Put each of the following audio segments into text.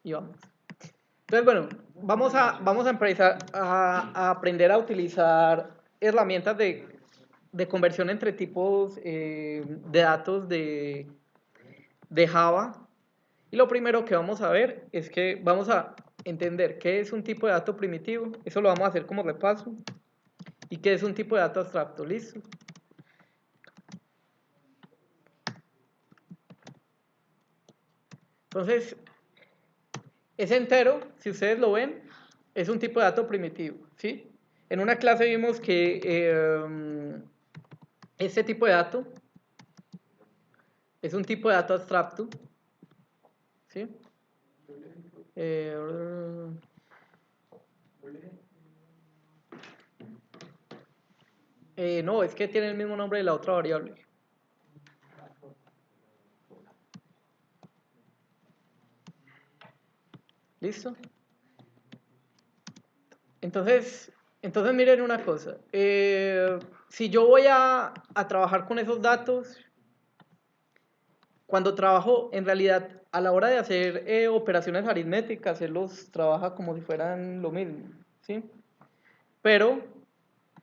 y vamos. Entonces, bueno, vamos a empezar a aprender a utilizar herramientas de conversión entre tipos de datos de Java. Y lo primero que vamos a ver es que vamos a entender qué es un tipo de dato primitivo. Eso lo vamos a hacer como repaso. Y qué es un tipo de dato abstracto. ¿Listo? Entonces, ese entero, si ustedes lo ven, es un tipo de dato primitivo, ¿sí? En una clase vimos que este tipo de dato es un tipo de dato abstracto, ¿sí? Eh, no, es que tiene el mismo nombre de la otra variable. ¿Listo? Entonces miren una cosa. Si yo voy a trabajar con esos datos, cuando trabajo, en realidad, a la hora de hacer operaciones aritméticas, él los trabaja como si fueran lo mismo, ¿sí? Pero,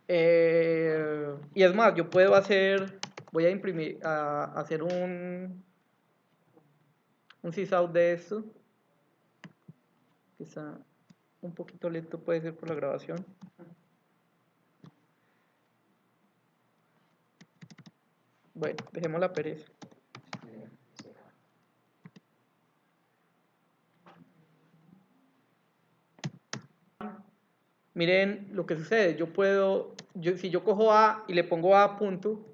y es más, yo puedo hacer, voy a imprimir, a hacer un sysout de esto, que está un poquito lento, puede ser por la grabación. Bueno, dejemos la pereza. Miren lo que sucede, si yo cojo A y le pongo A punto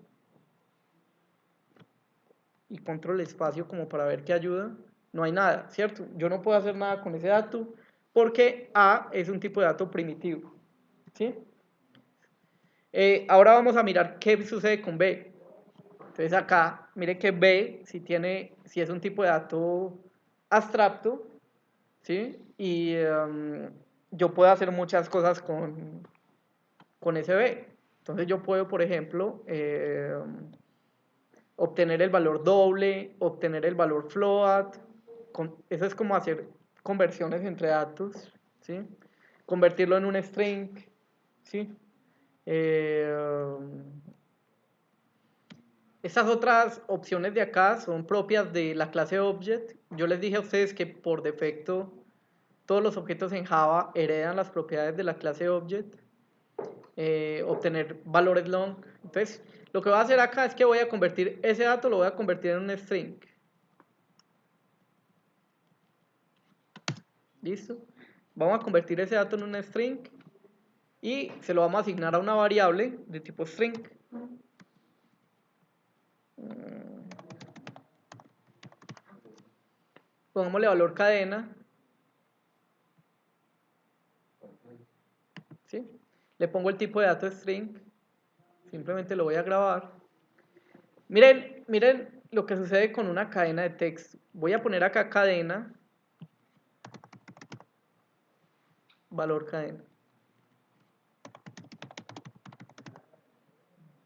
y control espacio como para ver qué ayuda, no hay nada, ¿cierto? Yo no puedo hacer nada con ese dato porque A es un tipo de dato primitivo, ¿sí? Ahora vamos a mirar qué sucede con B. Entonces acá, mire que B si es un tipo de dato abstracto, ¿sí? Y yo puedo hacer muchas cosas con ese B. Entonces yo puedo, por ejemplo, obtener el valor doble, obtener el valor float. Eso es como hacer conversiones entre datos, ¿sí? Convertirlo en un string, ¿sí? Eh, Estas otras opciones de acá son propias de la clase Object. Yo les dije a ustedes que por defecto todos los objetos en Java heredan las propiedades de la clase Object. Obtener valores long. Entonces, lo que voy a hacer acá es que voy a convertir ese dato, lo voy a convertir en un string. ¿Listo? Vamos a convertir ese dato en un string y se lo vamos a asignar a una variable de tipo string. Pongámosle valor cadena. ¿Sí? Le pongo el tipo de dato string. Simplemente lo voy a grabar. Miren lo que sucede con una cadena de texto. Voy a poner acá cadena, valor cadena.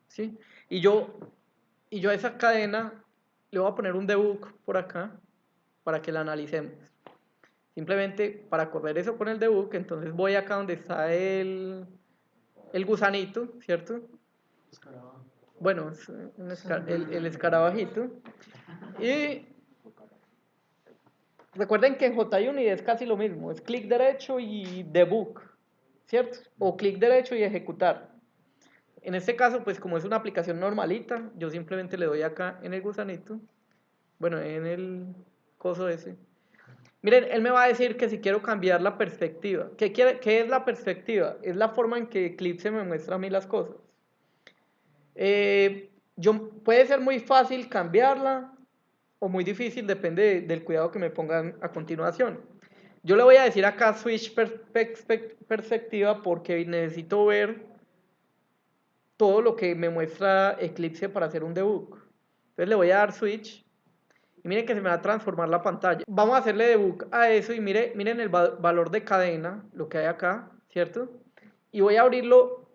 ¿Sí? Y yo a esa cadena le voy a poner un debug por acá para que la analicemos. Simplemente para correr eso con el debug, entonces voy acá donde está el gusanito, ¿cierto? Bueno, es el escarabajito. Y recuerden que en JUnit es casi lo mismo, es clic derecho y debug, ¿cierto? O clic derecho y ejecutar. En este caso, pues como es una aplicación normalita, yo simplemente le doy acá en el gusanito, bueno, en el coso ese. Miren, él me va a decir que si quiero cambiar la perspectiva. ¿Qué es la perspectiva? Es la forma en que Eclipse me muestra a mí las cosas. Puede ser muy fácil cambiarla o muy difícil, depende del cuidado que me pongan a continuación. Yo le voy a decir acá switch perspectiva porque necesito ver todo lo que me muestra Eclipse para hacer un debug. Entonces le voy a dar switch y miren que se me va a transformar la pantalla. Vamos a hacerle debug a eso y miren el valor de cadena, lo que hay acá, ¿cierto? Y voy a abrirlo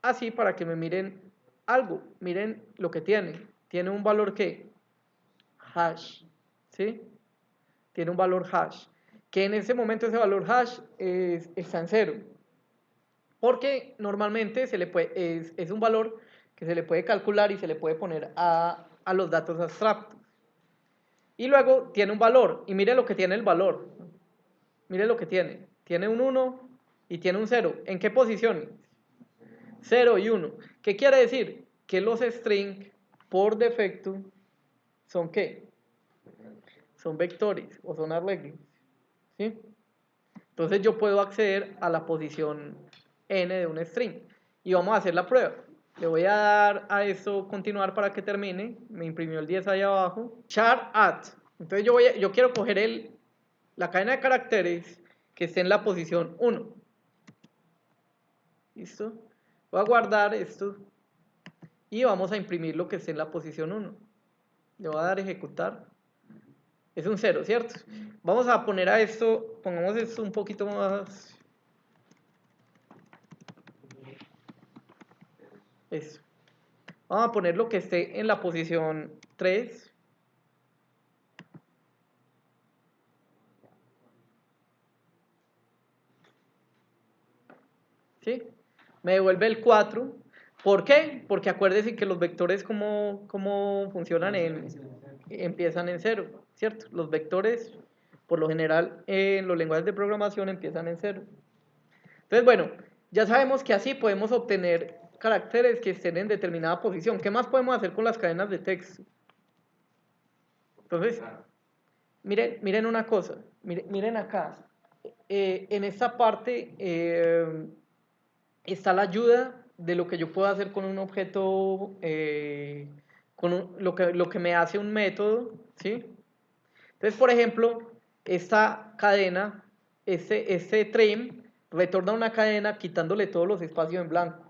así para que me miren algo. Miren lo que tiene. Tiene un valor que hash, ¿sí? Tiene un valor hash. que en ese momento ese valor hash está en 0. Porque normalmente es un valor que se le puede calcular y se le puede poner a los datos abstractos. Y luego tiene un valor, y mire lo que tiene el valor. Mire lo que tiene. Tiene un 1 y tiene un 0. ¿En qué posición? 0 y 1. ¿Qué quiere decir? Que los strings por defecto son ¿qué? Son vectores o son arreglos. ¿Sí? Entonces yo puedo acceder a la posición n de un string. Y vamos a hacer la prueba. Le voy a dar a esto continuar para que termine. Me imprimió el 10 ahí abajo. Char at. Entonces yo quiero coger la cadena de caracteres que esté en la posición 1. ¿Listo? Voy a guardar esto y vamos a imprimir lo que esté en la posición 1. Le voy a dar a ejecutar. Es un 0, ¿cierto? Vamos a poner a esto, pongamos esto un poquito más. Eso. Vamos a poner lo que esté en la posición 3. ¿Sí? Me devuelve el 4. ¿Por qué? Porque acuérdense que los vectores cómo funcionan empiezan en 0, ¿cierto? Los vectores, por lo general, en los lenguajes de programación empiezan en 0. Entonces, bueno, ya sabemos que así podemos obtener caracteres que estén en determinada posición. ¿Qué más podemos hacer con las cadenas de texto? Entonces, miren una cosa, miren acá. En esta parte está la ayuda de lo que yo puedo hacer con un objeto, lo que me hace un método, ¿sí? Entonces, por ejemplo, esta cadena, este trim, retorna una cadena quitándole todos los espacios en blanco.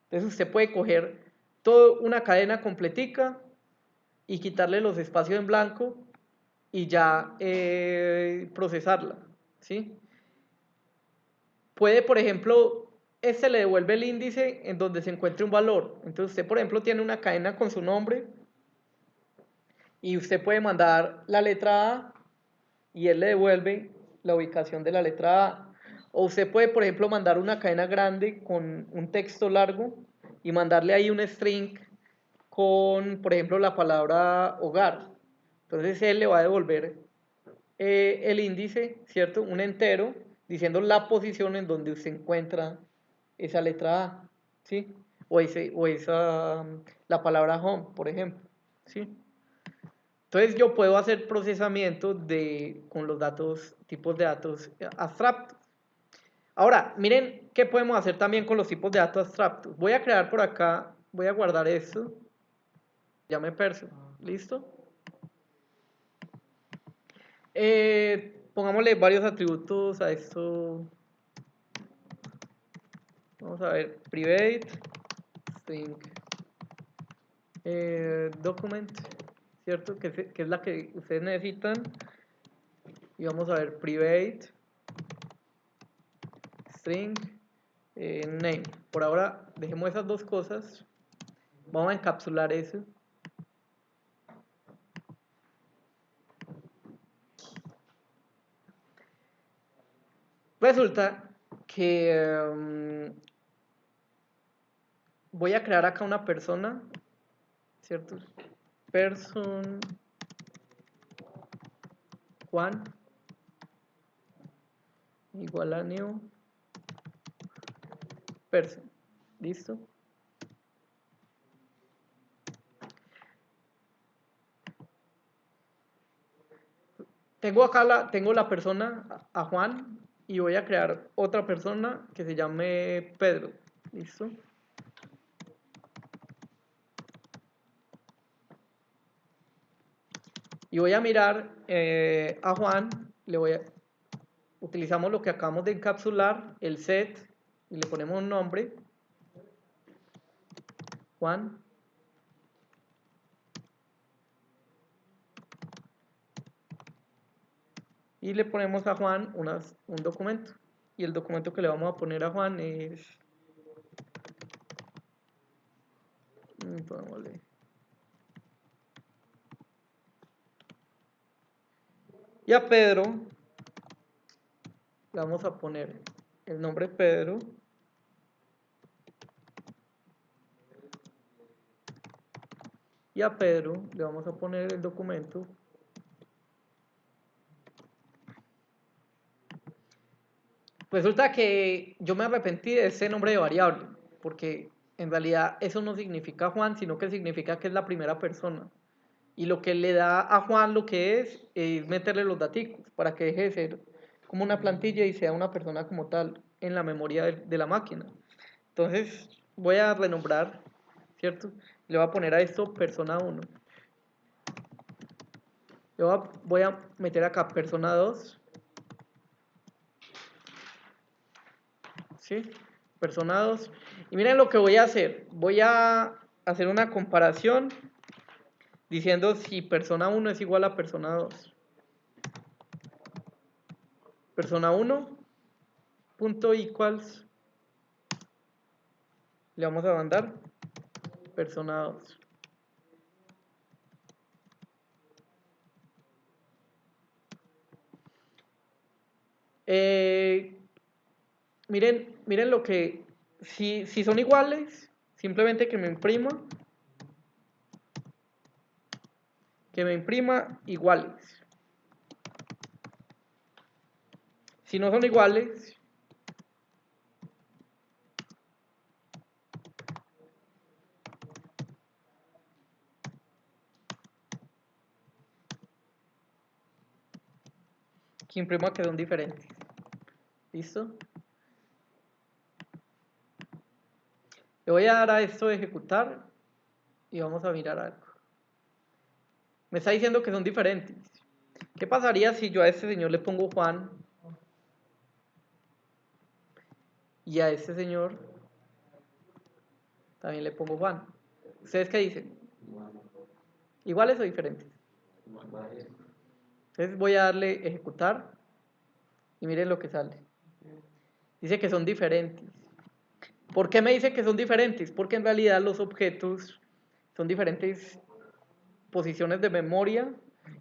Entonces usted puede coger toda una cadena completica y quitarle los espacios en blanco y ya procesarla, ¿sí? Puede, por ejemplo, este le devuelve el índice en donde se encuentre un valor. Entonces usted, por ejemplo, tiene una cadena con su nombre y usted puede mandar la letra A y él le devuelve la ubicación de la letra A. O usted puede, por ejemplo, mandar una cadena grande con un texto largo y mandarle ahí un string con, por ejemplo, la palabra hogar. Entonces él le va a devolver el índice, ¿cierto? Un entero, diciendo la posición en donde se encuentra esa letra A, ¿sí? O esa, la palabra home, por ejemplo, ¿sí? Entonces yo puedo hacer procesamiento con los datos, tipos de datos abstractos. Ahora, miren qué podemos hacer también con los tipos de datos abstractos. Voy a crear por acá, voy a guardar esto. Llame person, ¿listo? Pongámosle varios atributos a esto. Vamos a ver, private, string, document, ¿cierto? Que es la que ustedes necesitan. Y vamos a ver, private, string, name. Por ahora, dejemos esas dos cosas. Vamos a encapsular eso. Resulta que voy a crear acá una persona, ¿cierto? Person Juan igual a new person. ¿Listo? Tengo la persona a Juan y voy a crear otra persona que se llame Pedro. ¿Listo? Y voy a mirar a Juan, utilizamos lo que acabamos de encapsular, el set, y le ponemos un nombre, Juan. Y le ponemos a Juan un documento. Y el documento que le vamos a poner a Juan es... Pongámosle. Y a Pedro le vamos a poner el nombre Pedro. Y a Pedro le vamos a poner el documento. Resulta que yo me arrepentí de ese nombre de variable, porque en realidad eso no significa Juan, sino que significa que es la primera persona. Y lo que le da a Juan lo que es meterle los daticos, para que deje de ser como una plantilla y sea una persona como tal en la memoria de la máquina. Entonces voy a renombrar, ¿cierto? Le voy a poner a esto persona 1. Voy a meter acá persona 2. ¿Sí? Persona 2. Y miren lo que voy a hacer. Voy a hacer una comparación diciendo si persona 1 es igual a persona 2. Persona 1 punto equals, le vamos a mandar persona 2. Miren lo que, si son iguales, simplemente que me imprima iguales. Si no son iguales, que imprima que son diferentes. ¿Listo? Le voy a dar a esto de ejecutar y vamos a mirar algo. Me está diciendo que son diferentes. ¿Qué pasaría si yo a este señor le pongo Juan y a este señor también le pongo Juan? ¿Ustedes qué dicen? ¿Iguales o diferentes? Entonces voy a darle ejecutar y miren lo que sale. Dice que son diferentes. ¿Por qué me dice que son diferentes? Porque en realidad los objetos son diferentes posiciones de memoria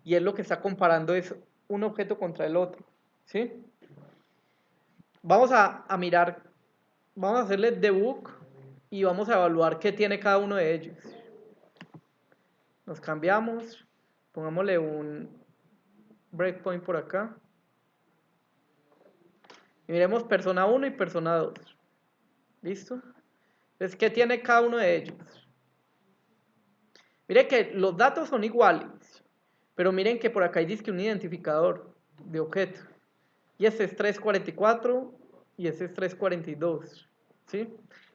y es lo que está comparando es un objeto contra el otro. ¿Sí? Vamos a mirar, vamos a hacerle debug y vamos a evaluar qué tiene cada uno de ellos. Nos cambiamos, pongámosle un breakpoint por acá. Y miremos persona 1 y persona 2. ¿Listo? Entonces, ¿qué tiene cada uno de ellos? Mire que los datos son iguales, pero miren que por acá dice un identificador de objeto. Y este es 344 y este es 342. ¿Sí?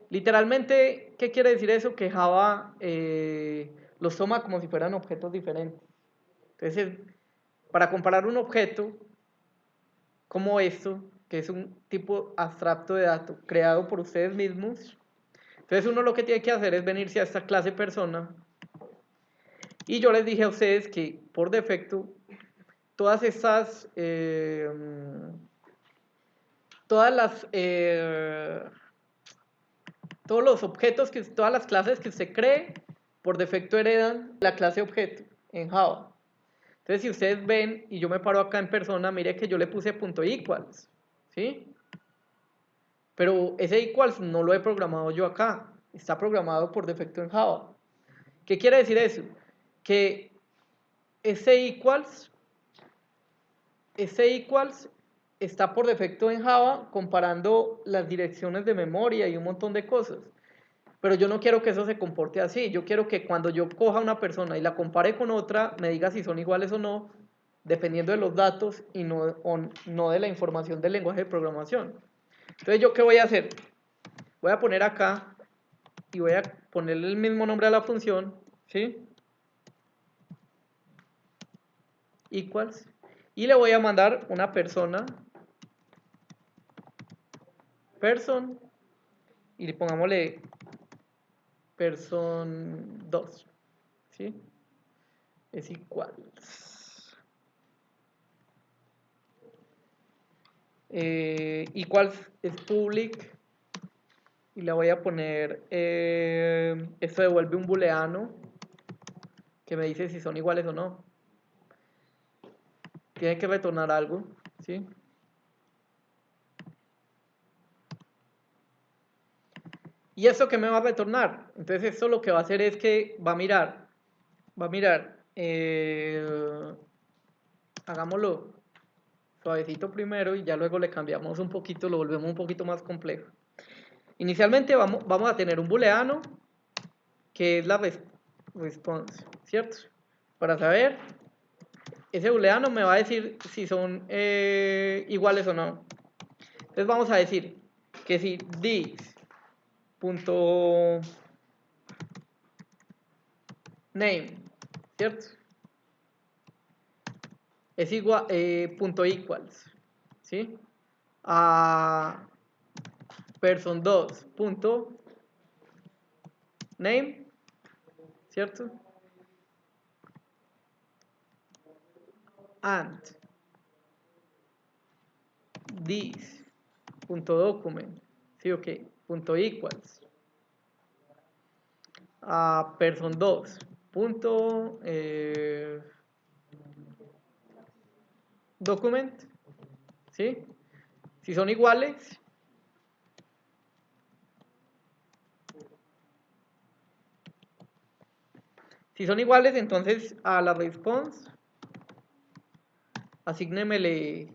Literalmente, ¿qué quiere decir eso? Que Java los toma como si fueran objetos diferentes. Entonces, para comparar un objeto como esto, que es un tipo abstracto de datos creado por ustedes mismos, entonces uno lo que tiene que hacer es venirse a esta clase persona. Y yo les dije a ustedes que por defecto todas estas todas las todos los objetos todas las clases que usted cree por defecto heredan la clase objeto en Java. Entonces si ustedes ven y yo me paro acá en persona, mire que yo le puse .equals, ¿sí? Pero ese equals no lo he programado yo acá, está programado por defecto en Java. ¿Qué quiere decir eso? Que ese equals está por defecto en Java comparando las direcciones de memoria y un montón de cosas. Pero yo no quiero que eso se comporte así. Yo quiero que cuando yo coja una persona y la compare con otra, me diga si son iguales o no, dependiendo de los datos y no de la información del lenguaje de programación. Entonces, ¿yo qué voy a hacer? Voy a poner acá y voy a ponerle el mismo nombre a la función, ¿sí? Equals. Y le voy a mandar una persona, person, y le pongámosle person 2, ¿sí? Es igual. Equals es public y le voy a poner esto devuelve un booleano que me dice si son iguales o no. Tiene que retornar algo, ¿sí? ¿Y esto qué me va a retornar? Entonces esto lo que va a hacer es que va a mirar, hagámoslo suavecito primero y ya luego le cambiamos un poquito, lo volvemos un poquito más complejo. Inicialmente vamos a tener un booleano que es la response, ¿cierto? Para saber, ese booleano me va a decir si son iguales o no. Entonces vamos a decir que si this punto name, ¿cierto? Es igual, punto equals, ¿sí? A person2 punto name, ¿cierto? And this punto document, ¿sí o qué? Punto equals a person2 punto document, ¿sí? Si son iguales, entonces a la response asignémele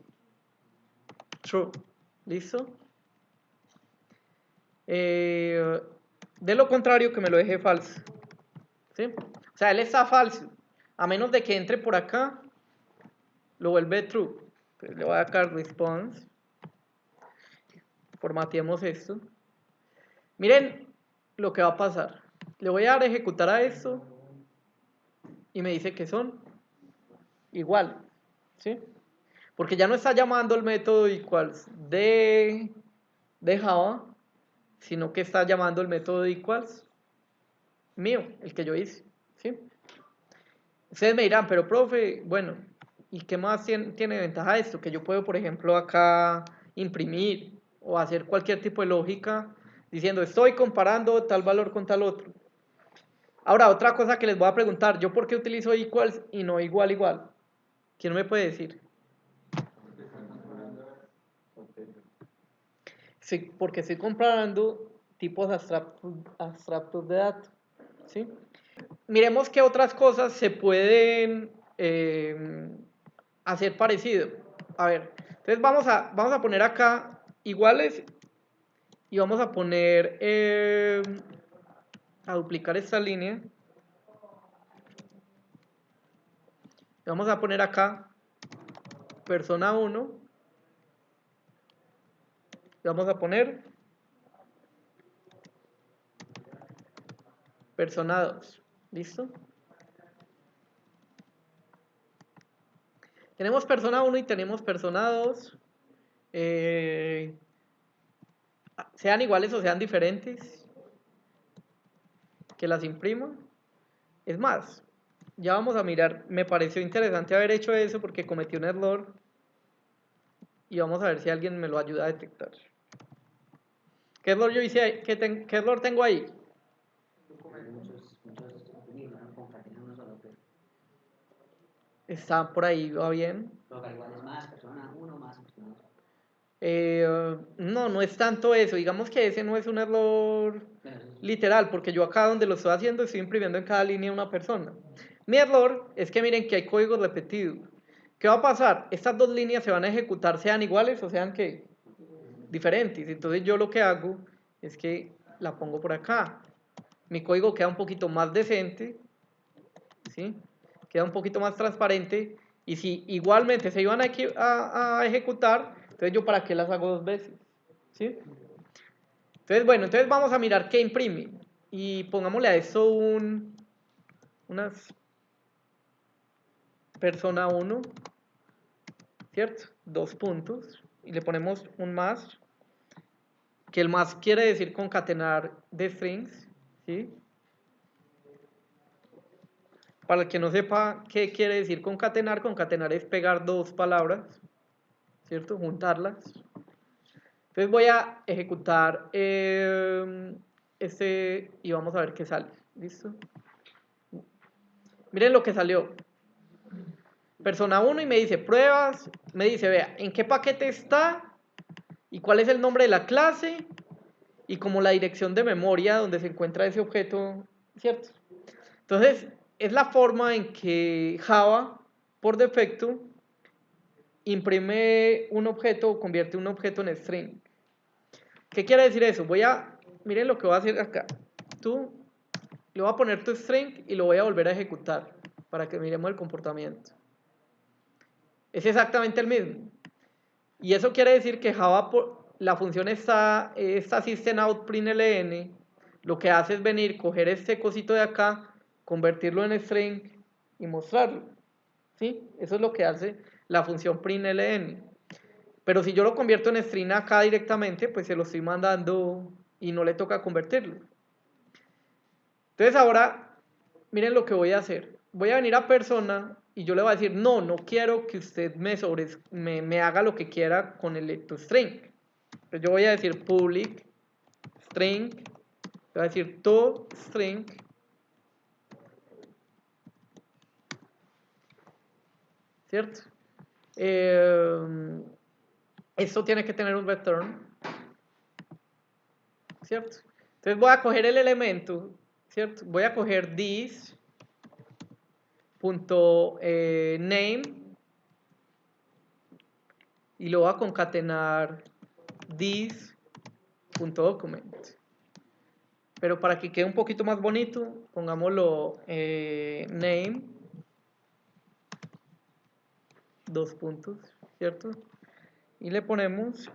true, ¿listo? De lo contrario que me lo deje falso, ¿sí? O sea, él está falso, a menos de que entre por acá, lo vuelve true. Entonces le voy a dar response, formateemos esto. Miren lo que va a pasar. Le voy a dar a ejecutar a esto y me dice que son igual, ¿sí? Porque ya no está llamando el método equals de Java, sino que está llamando el método equals mío, el que yo hice, ¿sí? Ustedes me dirán, pero profe, bueno, ¿y qué más tiene ventaja esto? Que yo puedo, por ejemplo, acá imprimir o hacer cualquier tipo de lógica diciendo estoy comparando tal valor con tal otro. Ahora, otra cosa que les voy a preguntar, ¿yo por qué utilizo equals y no igual igual? ¿Quién me puede decir? Sí, porque estoy comparando tipos abstractos de datos, ¿sí? Miremos qué otras cosas se pueden hacer parecido. A ver, entonces vamos a poner acá iguales y vamos a poner a duplicar esta línea. Vamos a poner acá persona 1 y vamos a poner persona 2. ¿Listo? Tenemos persona 1 y tenemos persona 2. Sean iguales o sean diferentes, que las imprimo. Es más, ya vamos a mirar, me pareció interesante haber hecho eso porque cometí un error y vamos a ver si alguien me lo ayuda a detectar. ¿Qué error yo hice ahí? ¿Qué error tengo ahí? Está por ahí, va bien. No, no es tanto eso. Digamos que ese no es un error literal, porque yo acá donde lo estoy haciendo estoy imprimiendo en cada línea una persona. Mi error es que miren que hay código repetido. ¿Qué va a pasar? Estas dos líneas se van a ejecutar, sean iguales o sean ¿qué? Diferentes. Entonces yo lo que hago es que la pongo por acá. Mi código queda un poquito más decente, ¿sí? Queda un poquito más transparente. Y si igualmente se iban a ejecutar, entonces yo para qué las hago dos veces, ¿sí? Entonces, bueno, entonces vamos a mirar qué imprime. Y pongámosle a esto unas persona 1, ¿cierto? Dos puntos. Y le ponemos un más, que el más quiere decir concatenar de strings, ¿sí? Para el que no sepa qué quiere decir concatenar, concatenar es pegar dos palabras, ¿cierto? Juntarlas. Entonces voy a ejecutar este y vamos a ver qué sale. ¿Listo? Miren lo que salió. Persona 1 y me dice pruebas, me dice, vea, ¿en qué paquete está? ¿Y cuál es el nombre de la clase? y como la dirección de memoria donde se encuentra ese objeto, ¿cierto? Entonces, es la forma en que Java, por defecto, imprime un objeto o convierte un objeto en string. ¿Qué quiere decir eso? Miren lo que voy a hacer acá. Le voy a poner tu string y lo voy a volver a ejecutar para que miremos el comportamiento. Es exactamente el mismo. Y eso quiere decir que Java, la función esta system.out.println, lo que hace es venir, coger este cosito de acá, convertirlo en string y mostrarlo. ¿Sí? Eso es lo que hace la función println. Pero si yo lo convierto en string acá directamente, pues se lo estoy mandando y no le toca convertirlo. Entonces ahora, miren lo que voy a hacer. Voy a venir a persona y yo le voy a decir, no quiero que usted me haga lo que quiera con el toString. Entonces yo voy a decir public string, voy a decir toString, ¿cierto? Esto tiene que tener un return, ¿cierto? Entonces voy a coger el elemento, ¿cierto? Voy a coger this.name y lo voy a concatenar this.document. Pero para que quede un poquito más bonito, pongámoslo name, dos puntos, ¿cierto? Y le ponemos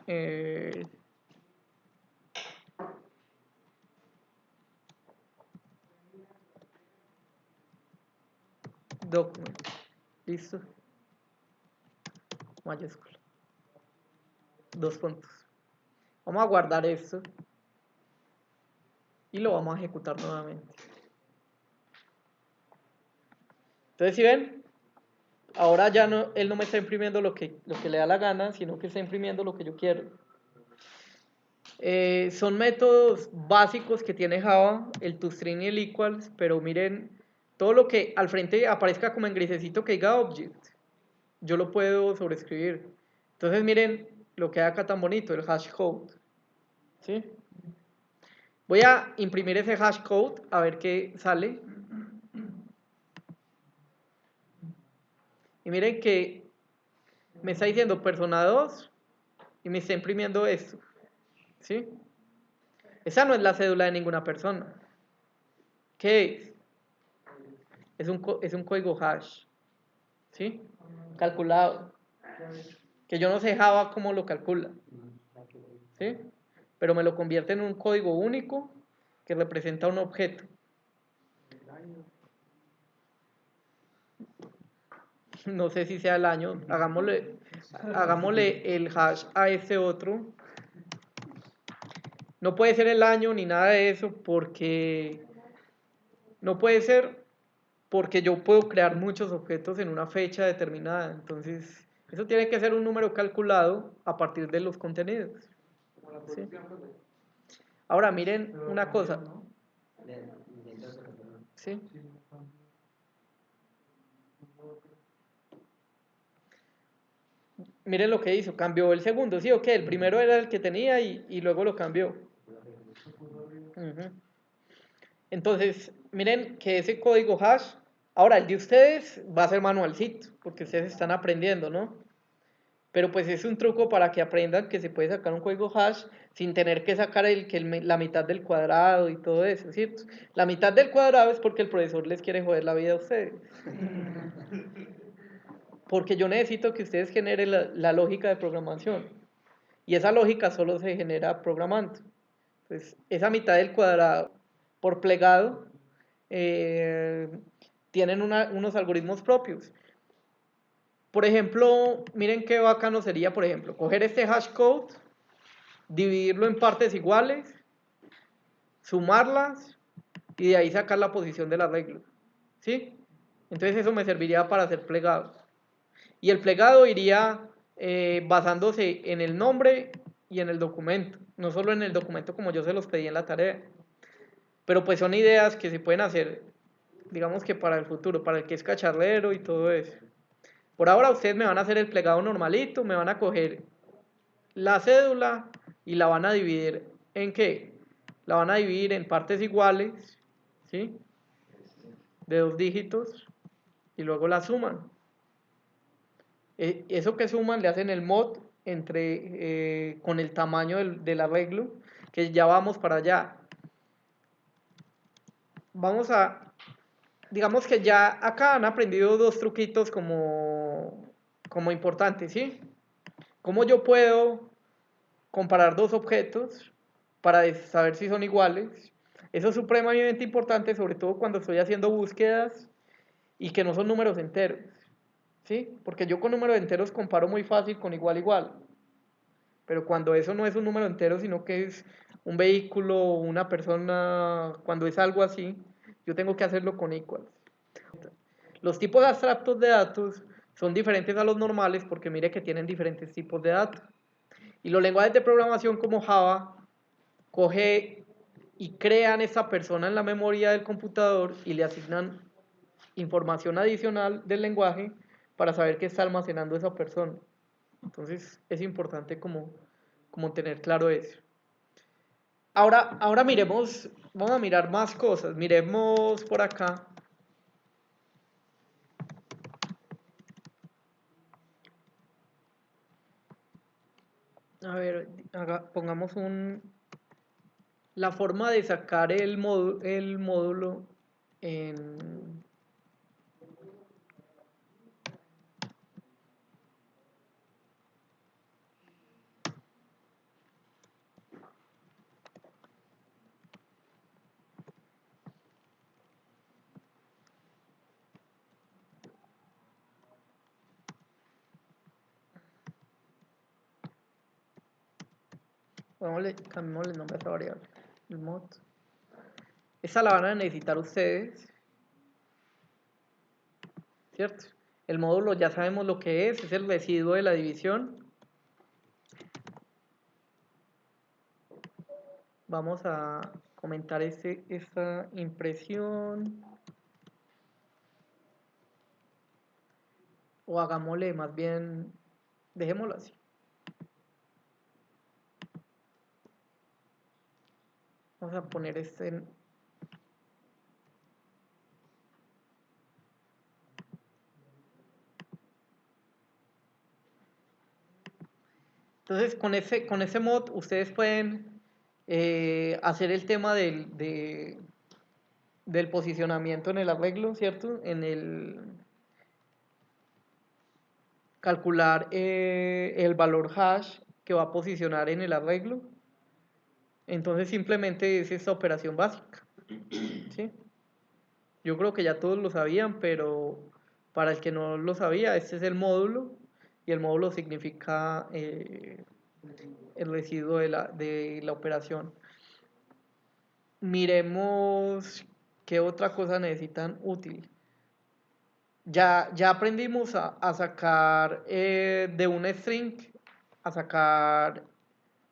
document. Listo. Mayúscula. Dos puntos. Vamos a guardar esto y lo vamos a ejecutar nuevamente. Entonces, si ven, ahora ya no, él no me está imprimiendo lo que le da la gana, sino que está imprimiendo lo que yo quiero. Son métodos básicos que tiene Java, el toString y el equals, pero miren, todo lo que al frente aparezca como en grisecito que diga object, yo lo puedo sobreescribir. Entonces miren lo que hay acá tan bonito, el hashcode. ¿Sí? Voy a imprimir ese hashcode a ver qué sale. Y miren que me está diciendo persona 2 y me está imprimiendo esto. ¿Sí? Esa no es la cédula de ninguna persona. ¿Qué es? Es un código hash. ¿Sí? Calculado. Que yo no sé Java cómo lo calcula. ¿Sí? Pero me lo convierte en un código único que representa un objeto. No sé si sea el año. Hagámosle el hash a este otro. No puede ser el año ni nada de eso porque no puede ser porque yo puedo crear muchos objetos en una fecha determinada. Entonces, eso tiene que ser un número calculado a partir de los contenidos. ¿Sí? Ahora, miren una cosa. ¿Sí? Miren lo que hizo, cambió el segundo, ¿sí o qué? El primero era el que tenía y luego lo cambió. Entonces, miren que ese código hash, ahora el de ustedes va a ser manualcito, porque ustedes están aprendiendo, ¿no? Pero pues es un truco para que aprendan que se puede sacar un código hash sin tener que sacar la mitad del cuadrado y todo eso, ¿cierto? La mitad del cuadrado es porque el profesor les quiere joder la vida a ustedes. Porque yo necesito que ustedes generen la lógica de programación. Y esa lógica solo se genera programando. Entonces, esa mitad del cuadrado por plegado tienen unos algoritmos propios. Por ejemplo, miren qué bacano sería, por ejemplo, coger este hashcode, dividirlo en partes iguales, sumarlas y de ahí sacar la posición del arreglo. ¿Sí? Entonces eso me serviría para hacer plegado. Y el plegado iría basándose en el nombre y en el documento, no solo en el documento como yo se los pedí en la tarea. Pero pues son ideas que se pueden hacer, digamos que para el futuro, para el que es cacharrero y todo eso. Por ahora ustedes me van a hacer el plegado normalito, me van a coger la cédula y la van a dividir ¿en qué? la van a dividir en partes iguales, ¿sí? De 2 dígitos y luego la suman. Eso que suman le hacen el mod con el tamaño del arreglo, que ya vamos para allá. Digamos que ya acá han aprendido 2 truquitos como importantes, ¿sí? ¿Cómo yo puedo comparar 2 objetos para saber si son iguales? Eso es supremamente importante, sobre todo cuando estoy haciendo búsquedas y que no son números enteros, ¿sí? Porque yo con números enteros comparo muy fácil con igual igual, pero cuando eso no es un número entero, sino que es un vehículo, una persona, cuando es algo así, yo tengo que hacerlo con equals. Los tipos abstractos de datos son diferentes a los normales porque mire que tienen diferentes tipos de datos. Y los lenguajes de programación como Java coge y crean esa persona en la memoria del computador y le asignan información adicional del lenguaje para saber qué está almacenando esa persona. Entonces es importante como tener claro eso. Ahora miremos, vamos a mirar más cosas. Miremos por acá. A ver, pongamos la forma de sacar el módulo en... Cambiémosle el nombre a esta variable. El mod. Esa la van a necesitar ustedes, ¿cierto? El módulo ya sabemos lo que es el residuo de la división. Vamos a comentar esta impresión. O hagámosle más bien, dejémoslo así. Vamos a poner Entonces, con ese mod, ustedes pueden hacer el tema del posicionamiento en el arreglo, ¿cierto? Calcular el valor hash que va a posicionar en el arreglo. Entonces, simplemente es esta operación básica, ¿sí? Yo creo que ya todos lo sabían, pero para el que no lo sabía, este es el módulo y el módulo significa el residuo de la operación. Miremos qué otra cosa necesitan útil. Ya aprendimos a sacar de un string, a sacar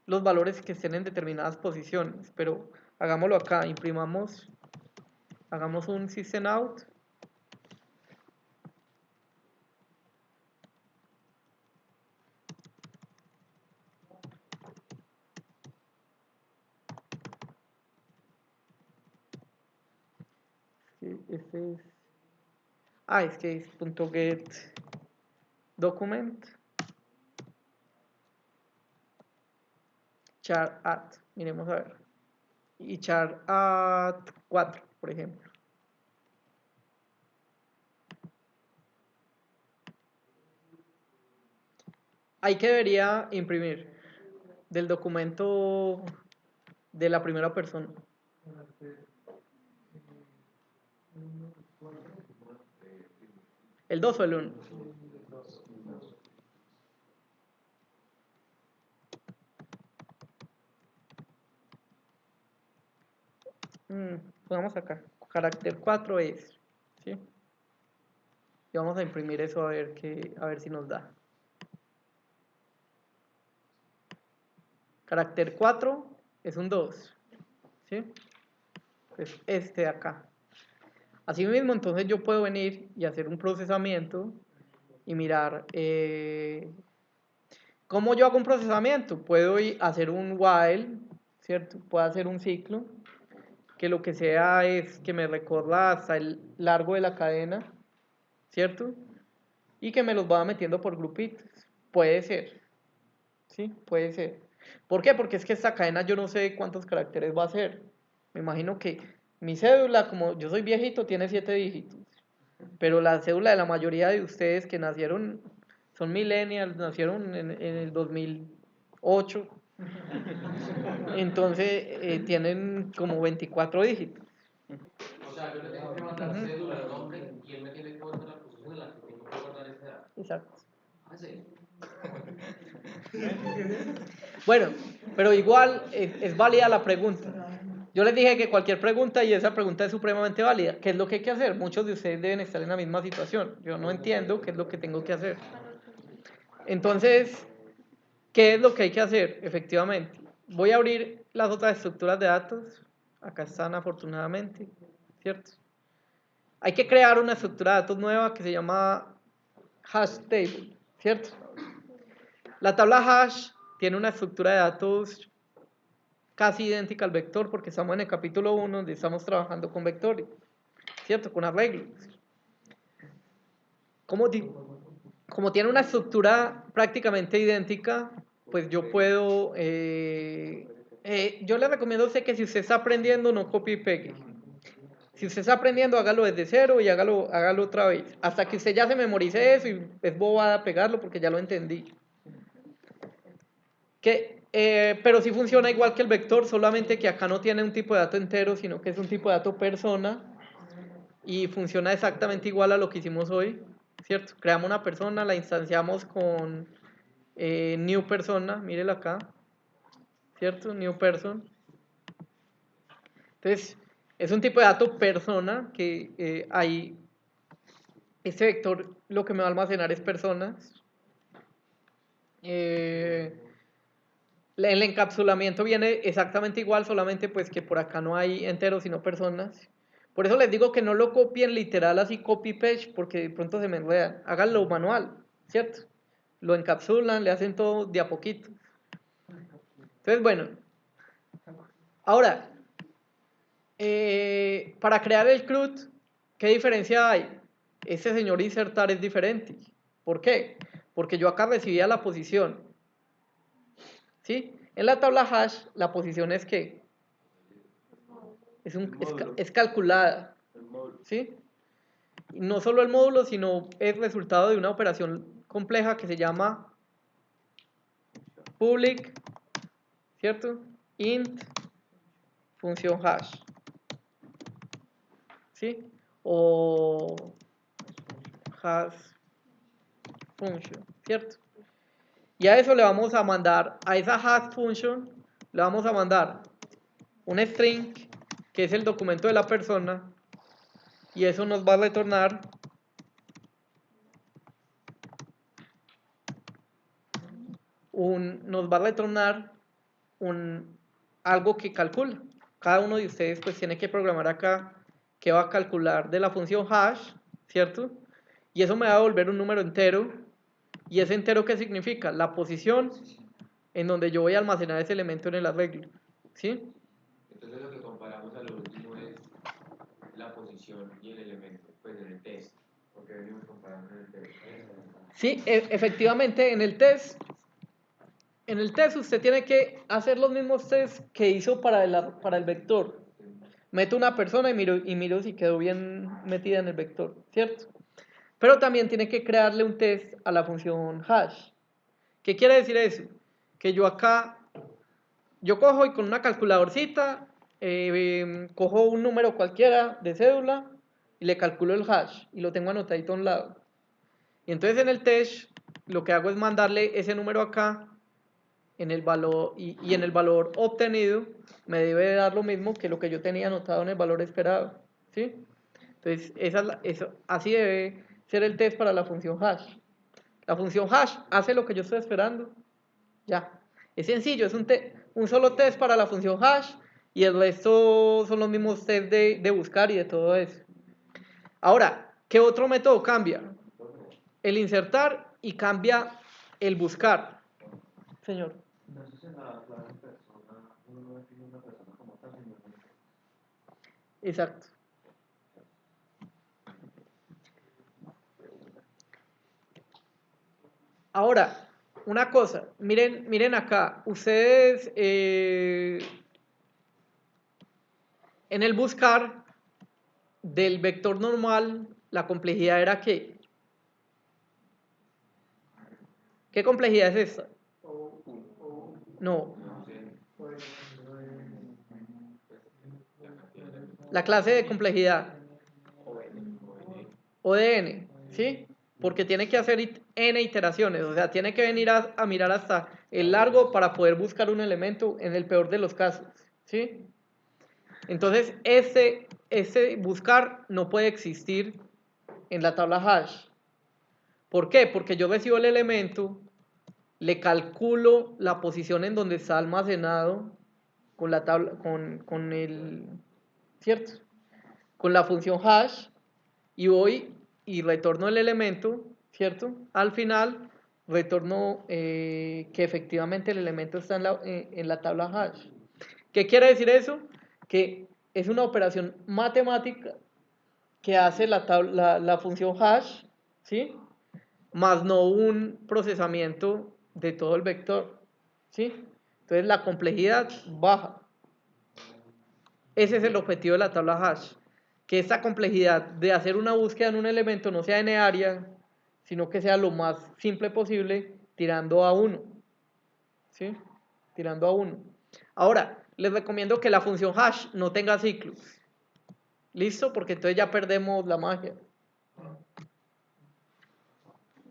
los valores que estén en determinadas posiciones, pero hagámoslo acá, hagamos un system out. Este es, es que es .get document char at, miremos a ver, y char at 4, por ejemplo. Ahí que debería imprimir del documento de la primera persona. ¿El 2 o el 1? Pongamos acá. Carácter 4 es. ¿Sí? Y vamos a imprimir eso a ver si nos da. Carácter 4 es un 2. ¿Sí? Pues este de acá. Así mismo, entonces yo puedo venir y hacer un procesamiento y mirar cómo yo hago un procesamiento. Puedo hacer un while, ¿cierto? Puedo hacer un ciclo que lo que sea es que me recorra hasta el largo de la cadena, ¿cierto? Y que me los vaya metiendo por grupitos. Puede ser, ¿sí? Puede ser. ¿Por qué? Porque es que esta cadena yo no sé cuántos caracteres va a ser. Me imagino que mi cédula, como yo soy viejito, tiene 7 dígitos. Pero la cédula de la mayoría de ustedes que nacieron, son millennials, nacieron en el 2008. Entonces tienen como 24 dígitos. O sea, yo le tengo que mandar cédula, nombre, y él me tiene que guardar la posición en la que tengo que guardar esa edad. Exacto. Ah, sí. Bueno, pero igual es válida la pregunta. Yo les dije que cualquier pregunta, y esa pregunta es supremamente válida. ¿Qué es lo que hay que hacer? Muchos de ustedes deben estar en la misma situación. Yo no entiendo qué es lo que tengo que hacer. Entonces, ¿qué es lo que hay que hacer? Efectivamente, voy a abrir las otras estructuras de datos. Acá están afortunadamente, ¿cierto? Hay que crear una estructura de datos nueva que se llama hash table, ¿cierto? La tabla hash tiene una estructura de datos casi idéntica al vector porque estamos en el capítulo 1 donde estamos trabajando con vectores, ¿cierto? Con arreglos. Como, como tiene una estructura prácticamente idéntica, pues yo puedo... yo le recomiendo a usted que si usted está aprendiendo no copie y pegue. Si usted está aprendiendo, hágalo desde cero y hágalo otra vez. Hasta que usted ya se memorice eso y es bobada pegarlo porque ya lo entendí. Pero sí funciona igual que el vector, solamente que acá no tiene un tipo de dato entero, sino que es un tipo de dato persona y funciona exactamente igual a lo que hicimos hoy, ¿cierto? Creamos una persona, la instanciamos con new persona, mírela acá, ¿cierto? New person. Entonces, es un tipo de dato persona que ahí, este vector lo que me va a almacenar es personas. El encapsulamiento viene exactamente igual, solamente pues que por acá no hay enteros sino personas. Por eso les digo que no lo copien literal así copy-paste porque de pronto se me enredan. Háganlo manual, ¿cierto? Lo encapsulan, le hacen todo de a poquito. Entonces, bueno. Ahora, para crear el CRUD, ¿qué diferencia hay? Este señor insertar es diferente. ¿Por qué? Porque yo acá recibía la posición. ¿Sí? En la tabla hash, la posición es que es calculada. ¿Sí? Y no solo el módulo, sino es resultado de una operación compleja que se llama public, ¿cierto? Int función hash. ¿Sí? O hash function, ¿cierto? Y a eso le vamos a mandar, a esa hash function, le vamos a mandar un string, que es el documento de la persona, y eso nos va a retornar algo que calcula. Cada uno de ustedes pues tiene que programar acá que va a calcular de la función hash, ¿cierto? Y eso me va a devolver un número entero. ¿Y ese entero qué significa? La posición en donde yo voy a almacenar ese elemento en el arreglo, ¿sí? Entonces lo que comparamos a lo último es la posición y el elemento, pues en el test, porque venimos comparando en el test. Sí, efectivamente en el test usted tiene que hacer los mismos tests que hizo para el vector. Meto una persona y miro si quedó bien metida en el vector, ¿cierto? Pero también tiene que crearle un test a la función hash. ¿Qué quiere decir eso? Que yo acá, yo cojo y con una calculadorcita, cojo un número cualquiera de cédula y le calculo el hash y lo tengo anotadito a un lado. Y entonces en el test lo que hago es mandarle ese número acá en el valor, y en el valor obtenido me debe dar lo mismo que lo que yo tenía anotado en el valor esperado, ¿sí? Entonces, así debe ser el test para la función hash. La función hash hace lo que yo estoy esperando. Ya. Es sencillo, es un solo test para la función hash y el resto son los mismos test de buscar y de todo eso. Ahora, ¿qué otro método cambia? El insertar y cambia el buscar. Señor. Entonces en la clase persona, uno no define una persona como tal, sino un ente. Exacto. Ahora, una cosa, miren acá, ustedes en el buscar del vector normal, la complejidad era ¿qué? ¿Qué complejidad es esta? No, No sé, la clase de complejidad o N. o de n, ¿sí? Porque tiene que hacer n iteraciones, o sea, tiene que venir a mirar hasta el largo para poder buscar un elemento en el peor de los casos, ¿sí? Entonces, ese buscar no puede existir en la tabla hash. ¿Por qué? Porque yo recibo el elemento, le calculo la posición en donde está almacenado con la tabla, con el, ¿cierto? Con la función hash y voy y retorno el elemento, ¿cierto? Al final retorno que efectivamente el elemento está en la tabla hash. ¿Qué quiere decir eso? Que es una operación matemática que hace la función hash, ¿sí? Más no un procesamiento de todo el vector, ¿sí? Entonces la complejidad baja. Ese es el objetivo de la tabla hash, que esta complejidad de hacer una búsqueda en un elemento no sea n-área, sino que sea lo más simple posible tirando a 1, ¿sí? Tirando a 1. Ahora, les recomiendo que la función hash no tenga ciclos. ¿Listo? Porque entonces ya perdemos la magia.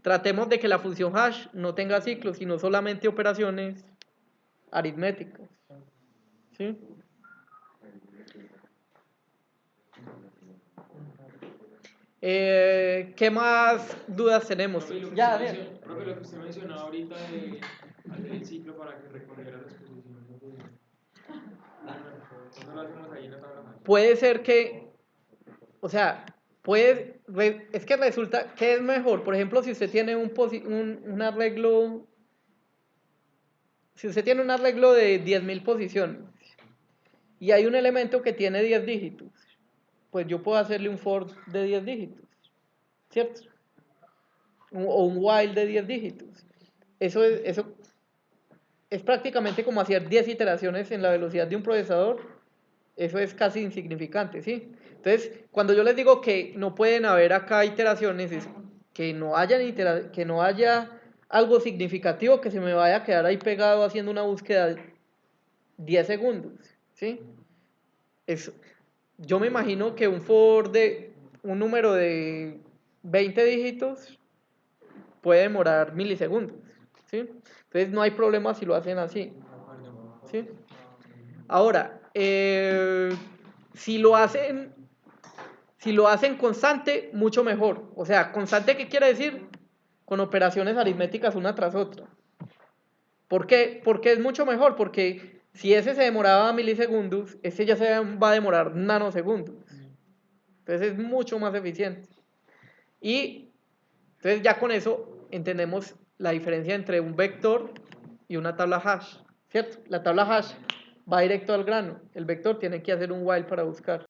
Tratemos de que la función hash no tenga ciclos, sino solamente operaciones aritméticas. ¿Sí? ¿Qué más dudas tenemos? Profe, Ya, Daniel. profe, lo que usted mencionaba ahorita de hacer el ciclo para que recorriera las posiciones eso lo hacemos ahí en la tabla. Puede ser que, o sea, es que resulta que es mejor. Por ejemplo, si usted tiene un arreglo, si usted tiene un arreglo de 10.000 posiciones y hay un elemento que tiene 10 dígitos, pues yo puedo hacerle un for de 10 dígitos, ¿cierto? O un while de 10 dígitos. Eso es prácticamente como hacer 10 iteraciones en la velocidad de un procesador. Eso es casi insignificante, ¿sí? Entonces, cuando yo les digo que no pueden haber acá iteraciones, es que que no haya algo significativo que se me vaya a quedar ahí pegado haciendo una búsqueda 10 segundos, ¿sí? Yo me imagino que un for de un número de 20 dígitos puede demorar milisegundos, ¿sí? Entonces no hay problema si lo hacen así, ¿sí? Ahora, si lo hacen constante, mucho mejor. O sea, constante, ¿qué quiere decir? Con operaciones aritméticas una tras otra. ¿Por qué? Porque es mucho mejor, porque si ese se demoraba milisegundos, ese ya se va a demorar nanosegundos. Entonces es mucho más eficiente. Y entonces ya con eso entendemos la diferencia entre un vector y una tabla hash, ¿cierto? La tabla hash va directo al grano, el vector tiene que hacer un while para buscar.